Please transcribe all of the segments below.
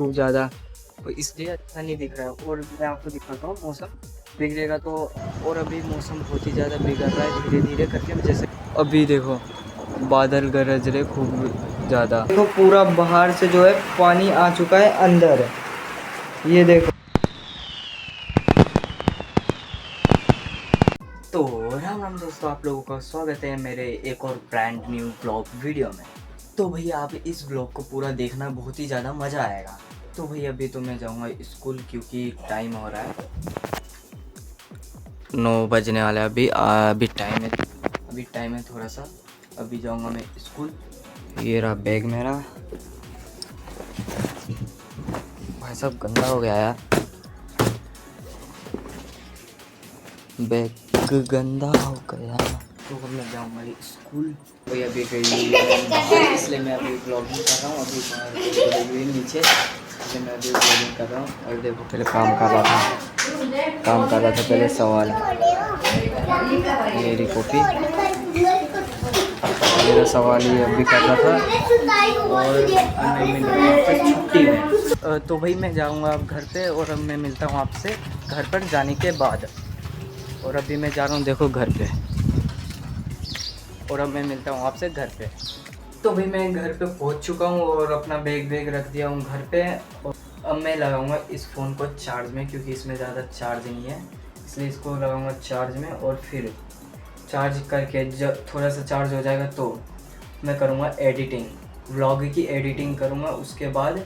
खूब ज़्यादा, तो इसलिए अच्छा नहीं दिख रहा है। और मैं आपको दिखाता हूँ मौसम बिगड़ेगा तो। और अभी मौसम बहुत ही ज़्यादा बिगड़ रहा है धीरे धीरे करके। जैसे अभी देखो बादल गरज रहे खूब ज़्यादा, देखो पूरा बाहर से जो है पानी आ चुका है अंदर, ये देखो। तो राम राम दोस्तों, आप लोगों का स्वागत है मेरे एक और ब्रांड न्यू ब्लॉग वीडियो में। तो भैया आप इस ब्लॉग को पूरा देखना, बहुत ही ज़्यादा मज़ा आएगा। तो भैया अभी तो मैं जाऊँगा स्कूल क्योंकि टाइम हो रहा है, 9 बजने वाला है अभी। अभी टाइम है थोड़ा सा। अभी जाऊँगा मैं स्कूल। ये रहा बैग मेरा। भाई साहब गंदा हो गया यार, बैग गंदा हो गया। तो अब मैं जाऊँगा स्कूल। भैया अभी गई बाहर, इसलिए मैं अभी ब्लॉगिंग कर रहा हूँ। अभी बाहर गई हुई नीचे, इसलिए मैं अभी ब्लॉगिंग कर रहा हूँ। और देखो पहले काम कर रहा था पहले सवाल। मेरी कॉपी, मेरा सवाल ये अभी कर रहा था। और मैं मिल रहा हूँ आपसे छुट्टी में। तो भाई मैं जाऊँगा अब घर पे, और अब मैं मिलता हूँ आपसे घर पर जाने के बाद। और अभी मैं जा रहा हूँ देखो घर पे, और अब मैं मिलता हूँ आपसे घर पे। तो भाई मैं घर पे पहुँच चुका हूँ और अपना बैग रख दिया हूँ घर पे। और अब मैं लगाऊंगा इस फ़ोन को चार्ज में, क्योंकि इसमें ज़्यादा चार्ज नहीं है, इसलिए इसको लगाऊंगा चार्ज में। और फिर चार्ज करके जब थोड़ा सा चार्ज हो जाएगा तो मैं करूँगा एडिटिंग, व्लॉग की एडिटिंग करूँगा। उसके बाद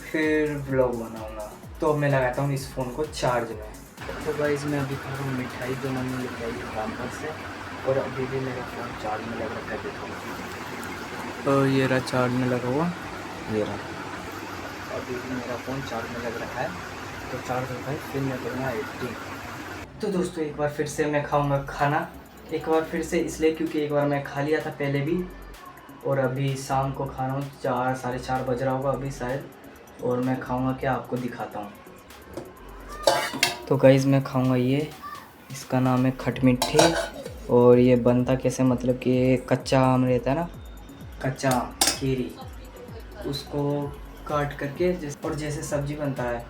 फिर व्लॉग बनाऊँगा। तो मैं लगाता हूँ इस फ़ोन को चार्ज में। तो गाइस मैं अभी खा रहा हूँ मिठाई जो मम्मी लेके आई है काम पर से। और अभी भी मेरा फ़ोन चार्ज में लग रखा है, देखो। तो ये रहा चार्ज में लगा हुआ, ये रहा। अभी भी मेरा फ़ोन चार्ज में लग रहा है। तो चार्ज होता है फिर मैं करूँगा एडिटिंग। तो दोस्तों एक बार फिर से मैं खाऊँगा खाना, एक बार फिर से इसलिए क्योंकि एक बार मैं खा लिया था पहले भी। और अभी शाम को खा रहा हूँ, 4 साढ़े 4 बज रहा होगा अभी शायद। और मैं खाऊँगा क्या आपको दिखाता हूँ। तो गाइस मैं खाऊँगा ये, इसका नाम है खटमिट्ठी। और ये बनता कैसे, मतलब कि ये कच्चा आम रहता है ना, कच्चा आम कीरी, उसको काट करके और जैसे सब्जी बनता है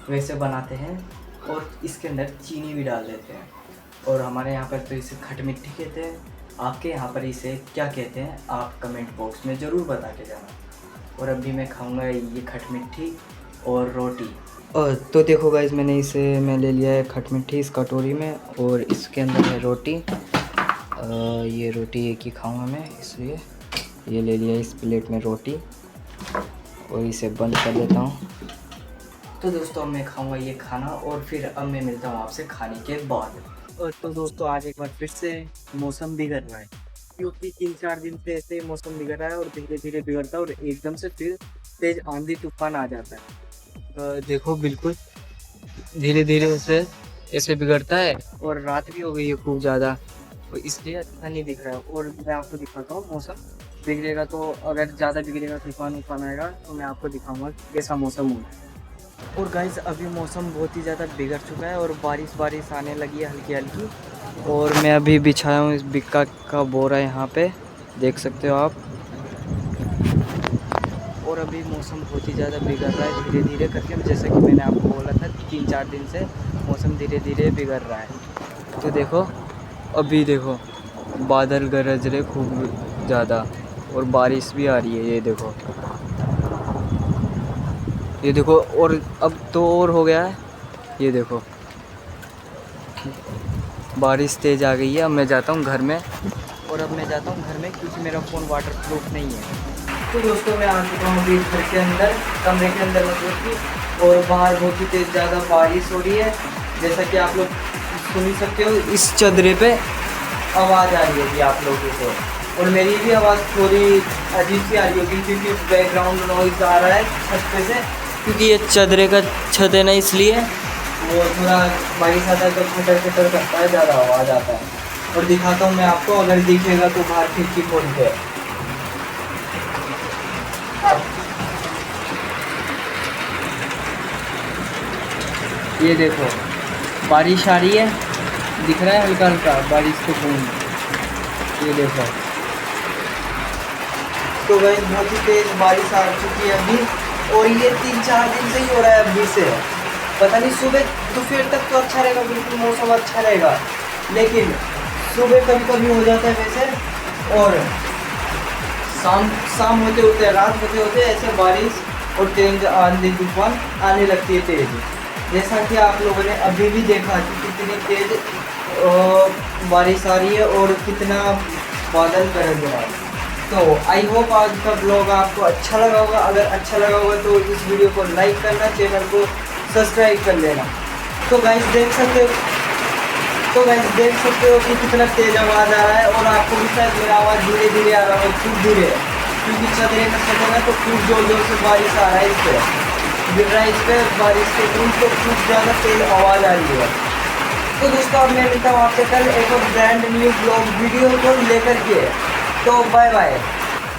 वैसे बनाते हैं। और इसके अंदर चीनी भी डाल देते हैं। और हमारे यहाँ पर तो इसे खटमिट्ठी कहते हैं। आपके यहाँ पर इसे क्या कहते हैं आप कमेंट बॉक्स में ज़रूर बता के जाना। और अभी मैं खाऊंगा ये खटमिट्ठी और रोटी। और तो देखो गाइस मैं ले लिया है खटमिट्ठी इस कटोरी में, और इसके अंदर है रोटी। ये रोटी एक ही खाऊंगा मैं, इसलिए ये ले लिया इस प्लेट में रोटी। और इसे बंद कर देता हूँ। तो दोस्तों अब मैं खाऊंगा ये खाना, और फिर अब मैं मिलता हूँ आपसे खाने के बाद। और तो दोस्तों आज एक बार फिर से मौसम बिगड़ रहा है, क्योंकि 3-4 दिन से ऐसे मौसम बिगड़ रहा है और धीरे धीरे बिगड़ता है और एकदम से फिर तेज आंधी तूफान आ जाता है। देखो बिल्कुल धीरे धीरे ऐसे बिगड़ता है। और रात भी हो गई है खूब ज़्यादा, तो इसलिए अच्छा नहीं दिख रहा है। और मैं आपको दिखाता हूँ मौसम बिगड़ेगा तो, अगर ज़्यादा बिगड़ेगा तूफान आएगा तो मैं आपको दिखाऊंगा कैसा मौसम होगा। और गाइस अभी मौसम बहुत ही ज़्यादा बिगड़ चुका है और बारिश आने लगी है हल्की हल्की। और मैं अभी बिछाया हूँ इस बिक्का का बोरा यहाँ पे, देख सकते हो आप। और अभी मौसम बहुत ही ज़्यादा बिगड़ रहा है धीरे धीरे करके, जैसे कि मैंने आपको बोला था 3-4 दिन से मौसम धीरे धीरे बिगड़ रहा है। तो देखो अभी देखो बादल गरज रहे खूब ज़्यादा, और बारिश भी आ रही है, ये देखो। और अब तो और हो गया है, ये देखो बारिश तेज़ आ गई है। अब मैं जाता हूँ घर में, और अब मैं जाता हूँ घर में क्योंकि मेरा फ़ोन वाटर प्रूफ नहीं है। तो दोस्तों मैं आ चुका हूँ अभी घर के अंदर, कमरे के अंदर मतलब कि। और बाहर बहुत ही तेज़ ज़्यादा बारिश हो रही है, जैसा कि आप लोग सुन ही सकते हो। इस चदरे पे आवाज़ आ रही होगी आप लोगों को, और मेरी भी आवाज़ थोड़ी अजीब सी आ रही होगी क्योंकि बैकग्राउंड नॉइज़ आ रहा है छत पे से, क्योंकि ये चदरे का छत है ना, इसलिए वो थोड़ा बारिश आता है तो खटर खटर करता है, ज़्यादा आवाज़ आता है। और दिखाता हूँ मैं आपको, अगर दिखेगा तो बाहर खिड़की खोल के। ये देखो बारिश आ रही है, दिख रहा है हल्का हल्का बारिश के बूंद, ये देखो। तो वही बहुत ही तेज़ बारिश आ चुकी है अभी, और ये 3-4 दिन से ही हो रहा है अभी से। पता नहीं सुबह दोपहर तक तो अच्छा रहेगा, बिल्कुल मौसम अच्छा रहेगा, लेकिन सुबह कभी कभी हो जाता है वैसे, और शाम होते होते, रात होते होते ऐसे बारिश और तेज आंधी तूफान आने लगती है तेज। जैसा कि आप लोगों ने अभी भी देखा कि कितनी तेज बारिश आ रही है और कितना बादल गरज रहा है। तो आई होप आज का ब्लॉग आपको अच्छा लगा होगा। अगर अच्छा लगा होगा तो इस वीडियो को लाइक करना, चैनल को सब्सक्राइब कर लेना। तो गाइस देख सकते हो कि कितना तेज आवाज़ आ रहा है, और आपको भी शायद मेरा आवाज़ धीरे धीरे आ रहा है, खूब धीरे, क्योंकि चदरे का सदर है तो खूब जोर जोर से बारिश आ रहा है, इस पर गिर रहा है, इस पर बारिश के दिन तो खूब ज़्यादा तेज आवाज़ आ रही है। तो दोस्तों अब मैं मिलता हूँ आपसे कल एक और ब्रांड न्यू ब्लॉग वीडियो को लेकर के। तो बाय बाय।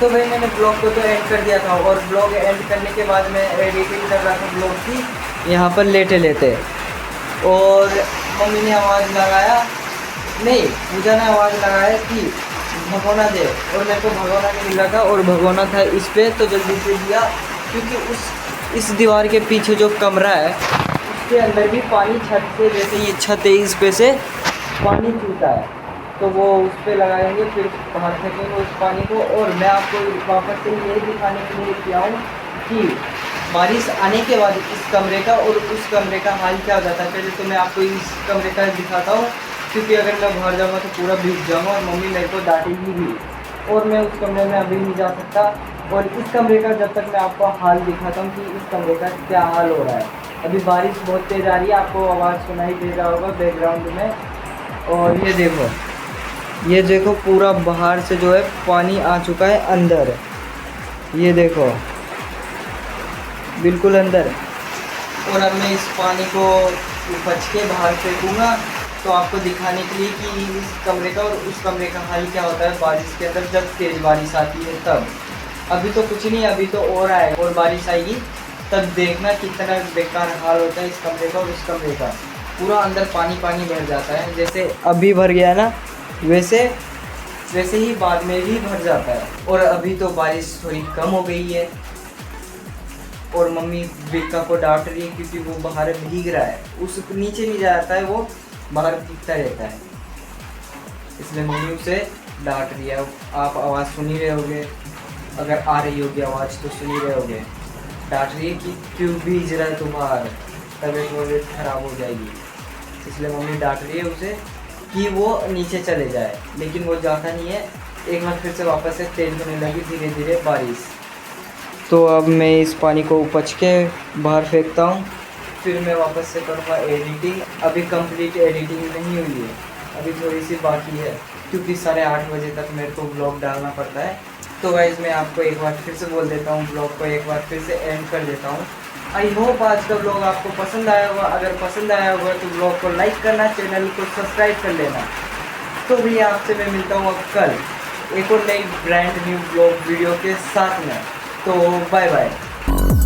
तो भाई मैंने ब्लॉग को तो एंड कर दिया था, और ब्लॉग एंड करने के बाद मैं एडिटिंग कर रहा था ब्लॉग की यहाँ पर लेटे, और मम्मी ने आवाज़ लगाया, नहीं पूजा ने आवाज़ लगाया कि भगोना दे, और मेरे को भगोना नहीं मिला था, और भगोना था इस पर, तो जल्दी से दिया, क्योंकि इस दीवार के पीछे जो कमरा है उसके अंदर भी पानी छत से, जैसे ये छत है इस पे से पानी चूता है, तो वो उस पर लगाएंगे, फिर बाहर फेंकेंगे उस पानी को। और मैं आपको वापस से ये दिखाने के लिए किया हूँ कि बारिश आने के बाद इस कमरे का और उस कमरे का हाल क्या हो जाता है। पहले तो मैं आपको इस कमरे का दिखाता हूँ, क्योंकि अगर मैं बाहर जाऊँगा तो पूरा भीग जाऊँगा और मम्मी मेरे को डांटेगी भी, और मैं उस कमरे में अभी नहीं जा सकता। और इस कमरे का जब तक मैं आपको हाल दिखाता हूँ कि इस कमरे का क्या हाल हो रहा है। अभी बारिश बहुत तेज़ आ रही है, आपको आवाज़ सुनाई दे रहा होगा बैकग्राउंड में। और ये देखो पूरा बाहर से जो है पानी आ चुका है अंदर, ये देखो बिल्कुल अंदर। और अब मैं इस पानी को बच के बाहर फेंकूँगा, तो आपको दिखाने के लिए कि इस कमरे का और उस कमरे का हाल क्या होता है बारिश के अंदर, जब तेज़ बारिश आती है तब। अभी तो कुछ नहीं, अभी तो और आए और बारिश आएगी तब देखना कितना बेकार हाल होता है इस कमरे का और उस कमरे का। पूरा अंदर पानी भर जाता है, जैसे अभी भर गया ना वैसे ही बाद में भी भर जाता है। और अभी तो बारिश थोड़ी कम हो गई है, और मम्मी बिक्का को डांट रही है क्योंकि वो बाहर भीग रहा है, उस नीचे नहीं जाता है, वो बाहर भीगता रहता है, इसलिए मम्मी उसे डांट रही है। आप आवाज़ सुन ही रहे होगे, अगर आ रही होगी आवाज़ तो सुन ही रहे होगे। डांट रही है कि क्यों भीग रहा है तू बाहर, तबीयत खराब हो जाएगी, इसलिए मम्मी डांट रही है उसे कि वो नीचे चले जाए, लेकिन वो जाता नहीं है। एक बार फिर से वापस से तेज होने लगी धीरे धीरे बारिश। तो अब मैं इस पानी को उपच के बाहर फेंकता हूँ, फिर मैं वापस से करूँगा एडिटिंग। अभी कंप्लीट एडिटिंग नहीं हुई है, अभी थोड़ी सी बाकी है, क्योंकि 8:30 बजे तक मेरे को ब्लॉग डालना पड़ता है। तो गाइज़ मैं आपको एक बार फिर से बोल देता हूँ, ब्लॉग को एक बार फिर से एंड कर देता हूँ। आई होप आज का ब्लॉग आपको पसंद आया होगा। अगर पसंद आया होगा तो ब्लॉग को लाइक करना, चैनल को सब्सक्राइब कर लेना। तो भैया आपसे मैं मिलता हूँ अब कल एक और नई ब्रांड न्यू ब्लॉग वीडियो के साथ में। तो बाय बाय।